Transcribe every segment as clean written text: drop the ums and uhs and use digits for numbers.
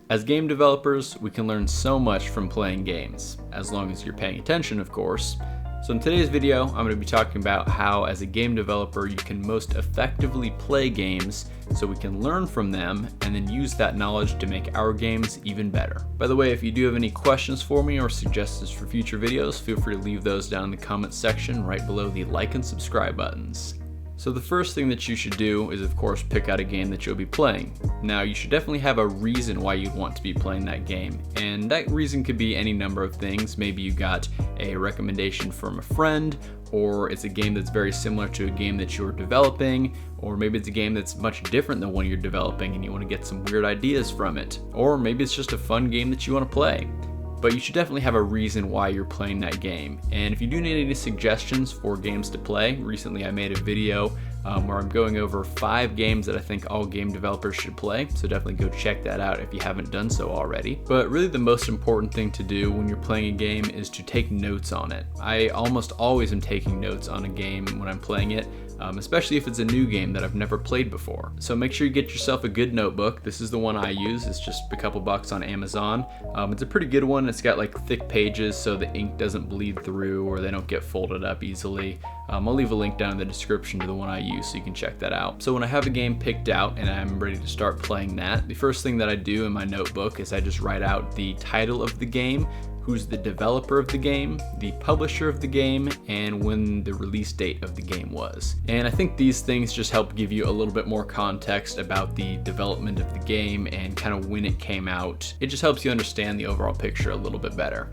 As game developers, we can learn so much from playing games, as long as you're paying attention, of course. So in today's video, I'm going to be talking about how as a game developer you can most effectively play games so we can learn from them and then use that knowledge to make our games even better. By the way, if you do have any questions for me or suggestions for future videos, feel free to leave those down in the comments section right below the like and subscribe buttons. So the first thing that you should do is, of course, pick out a game that you'll be playing. Now, you should definitely have a reason why you'd want to be playing that game, and that reason could be any number of things. Maybe you got a recommendation from a friend, or it's a game that's very similar to a game that you're developing, or maybe it's a game that's much different than one you're developing and you want to get some weird ideas from it, or maybe it's just a fun game that you want to play. But you should definitely have a reason why you're playing that game. And if you do need any suggestions for games to play, recently I made a video where I'm going over 5 games that I think all game developers should play, so definitely go check that out if you haven't done so already. But really the most important thing to do when you're playing a game is to take notes on it. I almost always am taking notes on a game when I'm playing it, especially if it's a new game that I've never played before. So make sure you get yourself a good notebook. This is the one I use. It's just a couple bucks on Amazon. It's a pretty good one. It's got like thick pages so the ink doesn't bleed through or they don't get folded up easily. I'll leave a link down in the description to the one I use so you can check that out. So when I have a game picked out and I'm ready to start playing that, the first thing that I do in my notebook is I just write out the title of the game, who's the developer of the game, the publisher of the game, and when the release date of the game was. And I think these things just help give you a little bit more context about the development of the game and kind of when it came out. It just helps you understand the overall picture a little bit better.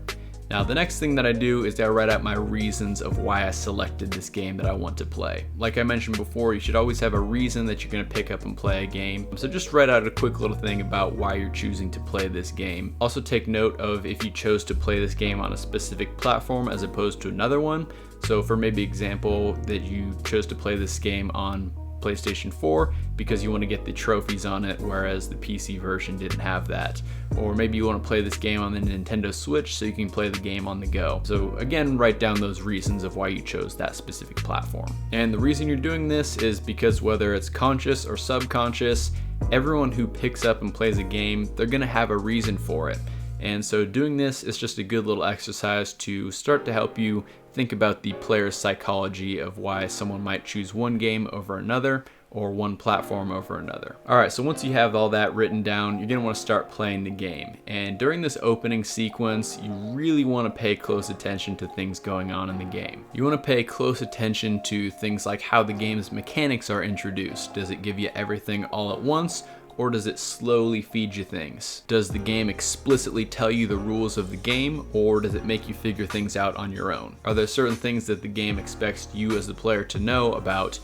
Now, the next thing that I do is I write out my reasons of why I selected this game that I want to play. Like I mentioned before, you should always have a reason that you're going to pick up and play a game. So just write out a quick little thing about why you're choosing to play this game. Also take note of if you chose to play this game on a specific platform as opposed to another one. So for maybe example that you chose to play this game on PlayStation 4 because you want to get the trophies on it, whereas the PC version didn't have that. Or maybe you want to play this game on the Nintendo Switch so you can play the game on the go. So again, write down those reasons of why you chose that specific platform. And the reason you're doing this is because whether it's conscious or subconscious, everyone who picks up and plays a game, they're going to have a reason for it. And so doing this is just a good little exercise to start to help you think about the player's psychology of why someone might choose one game over another or one platform over another. Alright, so once you have all that written down, you're going to want to start playing the game. And during this opening sequence, you really want to pay close attention to things going on in the game. You want to pay close attention to things like how the game's mechanics are introduced. Does it give you everything all at once? Or does it slowly feed you things? Does the game explicitly tell you the rules of the game, or does it make you figure things out on your own? Are there certain things that the game expects you as the player to know about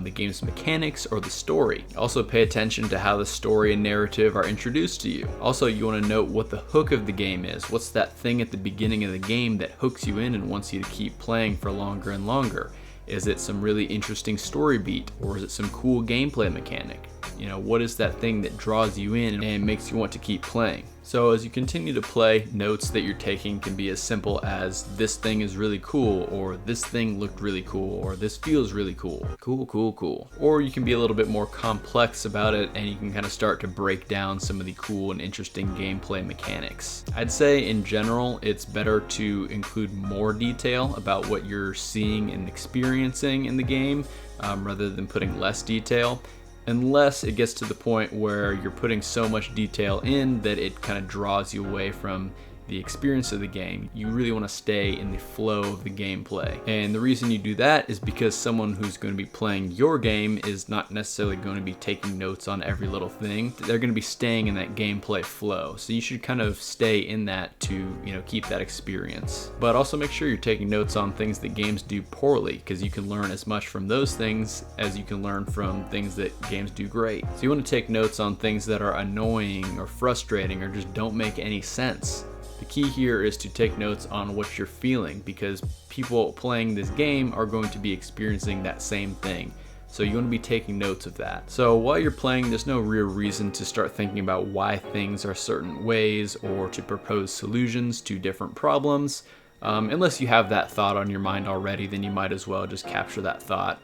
the game's mechanics or the story? Also pay attention to how the story and narrative are introduced to you. Also, you want to note what the hook of the game is. What's that thing at the beginning of the game that hooks you in and wants you to keep playing for longer and longer? Is it some really interesting story beat, or is it some cool gameplay mechanic? You know, what is that thing that draws you in and makes you want to keep playing? So as you continue to play, notes that you're taking can be as simple as this thing is really cool, or this thing looked really cool, or this feels really cool. Cool, cool, cool. Or you can be a little bit more complex about it and you can kind of start to break down some of the cool and interesting gameplay mechanics. I'd say in general, it's better to include more detail about what you're seeing and experiencing in the game rather than putting less detail. Unless it gets to the point where you're putting so much detail in that it kind of draws you away from the experience of the game. You really want to stay in the flow of the gameplay. And the reason you do that is because someone who's going to be playing your game is not necessarily going to be taking notes on every little thing. They're going to be staying in that gameplay flow. So you should kind of stay in that to, you know, keep that experience. But also make sure you're taking notes on things that games do poorly, because you can learn as much from those things as you can learn from things that games do great. So you want to take notes on things that are annoying or frustrating or just don't make any sense. The key here is to take notes on what you're feeling, because people playing this game are going to be experiencing that same thing. So you want to be taking notes of that. So while you're playing, there's no real reason to start thinking about why things are certain ways or to propose solutions to different problems. Unless you have that thought on your mind already, then you might as well just capture that thought.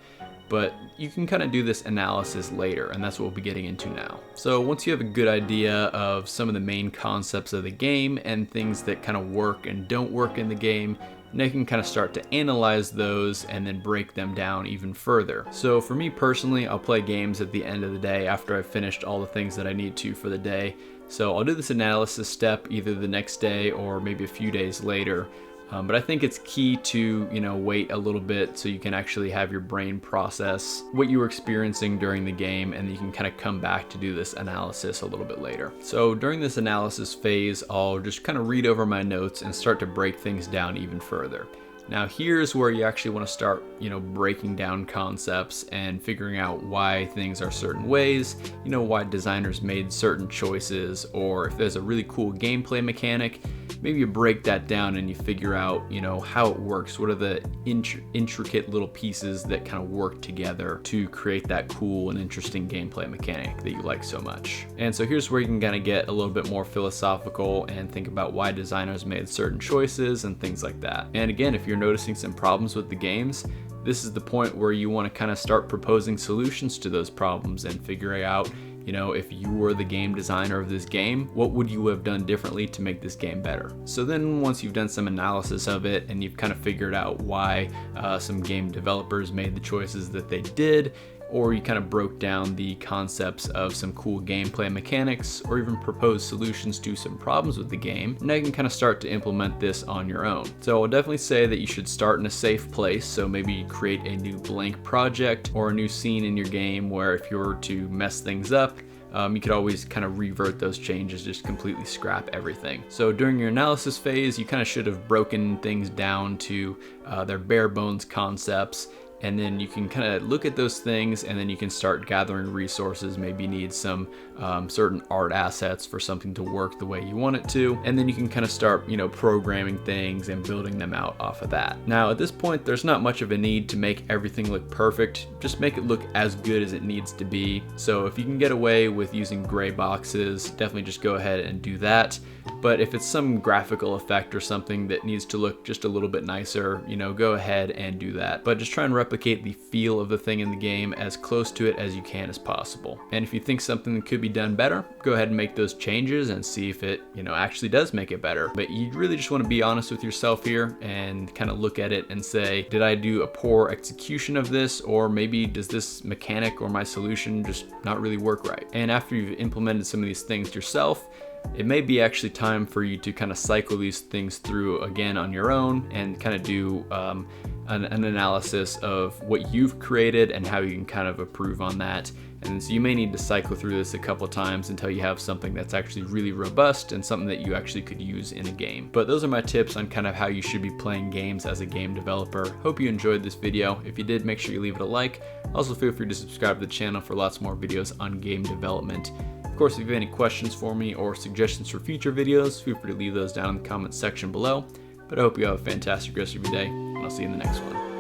but you can kind of do this analysis later, and that's what we'll be getting into now. So once you have a good idea of some of the main concepts of the game and things that kind of work and don't work in the game, now you can kind of start to analyze those and then break them down even further. So for me personally, I'll play games at the end of the day after I've finished all the things that I need to for the day. So I'll do this analysis step either the next day or maybe a few days later. But I think it's key to, wait a little bit so you can actually have your brain process what you were experiencing during the game, and you can kind of come back to do this analysis a little bit later. So during this analysis phase, I'll just kind of read over my notes and start to break things down even further. Now here's where you actually want to start, breaking down concepts and figuring out why things are certain ways, why designers made certain choices, or if there's a really cool gameplay mechanic, maybe you break that down and you figure out, how it works. What are the intricate little pieces that kind of work together to create that cool and interesting gameplay mechanic that you like so much. And so here's where you can kind of get a little bit more philosophical and think about why designers made certain choices and things like that. And again, if you're noticing some problems with the games, this is the point where you want to kind of start proposing solutions to those problems and figuring out, if you were the game designer of this game, what would you have done differently to make this game better? So then once you've done some analysis of it and you've kind of figured out why some game developers made the choices that they did, or you kind of broke down the concepts of some cool gameplay mechanics, or even proposed solutions to some problems with the game, now you can kind of start to implement this on your own. So I'll definitely say that you should start in a safe place, so maybe create a new blank project or a new scene in your game where if you were to mess things up, you could always kind of revert those changes, just completely scrap everything. So during your analysis phase, you kind of should have broken things down to their bare bones concepts, and then you can kind of look at those things, and then you can start gathering resources. Maybe you need some certain art assets for something to work the way you want it to, and then you can kind of start programming things and building them out off of that. Now at this point, there's not much of a need to make everything look perfect. Just make it look as good as it needs to be. So if you can get away with using gray boxes, definitely just go ahead and do that. But if it's some graphical effect or something that needs to look just a little bit nicer, go ahead and do that. But just try and replicate the feel of the thing in the game as close to it as you can as possible. And if you think something could be done better, go ahead and make those changes and see if it, actually does make it better. But you really just want to be honest with yourself here and kind of look at it and say, did I do a poor execution of this? Or maybe does this mechanic or my solution just not really work right? And after you've implemented some of these things yourself, it may be actually time for you to kind of cycle these things through again on your own and kind of do an analysis of what you've created and how you can kind of improve on that. And so you may need to cycle through this a couple times until you have something that's actually really robust and something that you actually could use in a game. But those are my tips on kind of how you should be playing games as a game developer. Hope you enjoyed this video. If you did, make sure you leave it a like. Also feel free to subscribe to the channel for lots more videos on game development. Of course, if you have any questions for me or suggestions for future videos, feel free to leave those down in the comments section below. But I hope you have a fantastic rest of your day, and I'll see you in the next one.